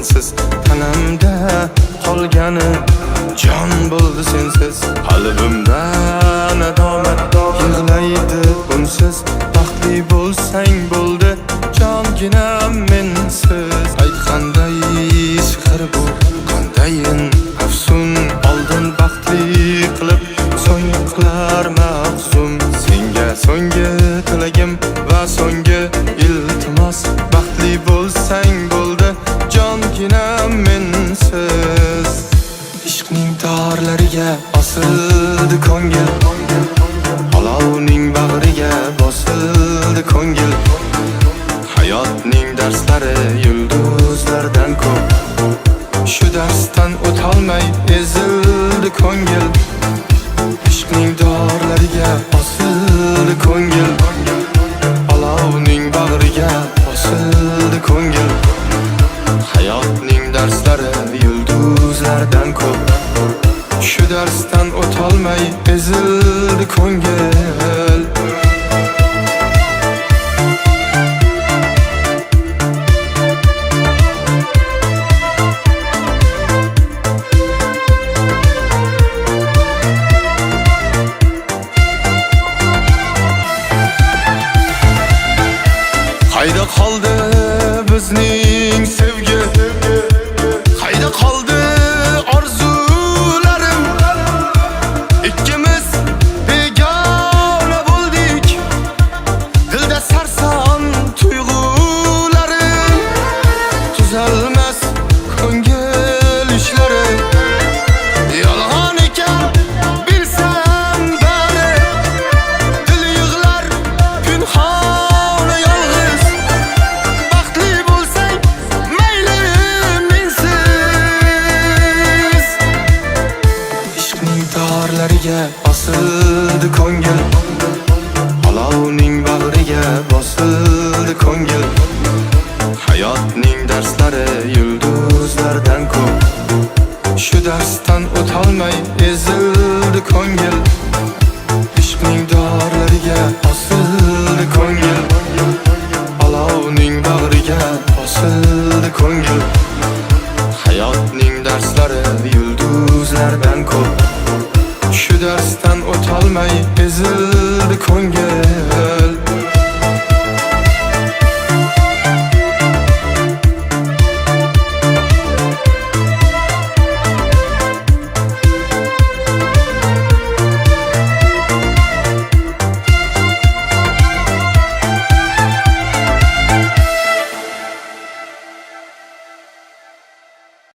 sensiz. Tanamda qolgani jon bo'ldi sensiz. Qalbimda nadomat yig'laydi unsiz. Baxtli bo'lsang bo'ldi jonginam mensiz. Aytganday sehr bu qandayin afsun. Oldin baxtli qilib so'ng qilar mahzun. Senga so'nggi tilagim va so'nggi iltimos. Baxtli bo'lsang bo'ldi jonginam mensiz. Ishqning torlariga osildi ko'ngil, olovning bag'riga bosildi ko'ngil. Hayotning darslari yulduzlardan ko'p, shu darsdan o'tolmay ezildi ko'ngil. Ishqning torlariga osildi ko'ngil, olovning bag'riga bosildi ko'ngil. Hayotning darslari yulduzlardan ko'p, shu darsdan o'tolmay ezildi ko'ngil. Qayda qoldi bizning sevgi? Qayda qoldi orzularim? Ikkimiz begona bo'ldik, dilda sarson tuyg'ularim. Tuzalmas ko'ngil ishlari, yolg'on ekan bilsam bari. Dil yig'lar pinhona yolg'iz. Baxtli bo'lsang mayli mensiz. Ishqning torlariga osildi ko'ngil, olovning bag'riga bosildi ko'ngil. Hayotning darslari yulduzlardan ko'p, shu darsdan o'tolmay ezildi ko'ngil. Ishqning torlariga osildi ko'ngil, olovning bag'riga bosildi ko'ngil. Hayotning darslari yulduzlardan ko'p, shu darsdan o'tolmay ezildi ko'ngil.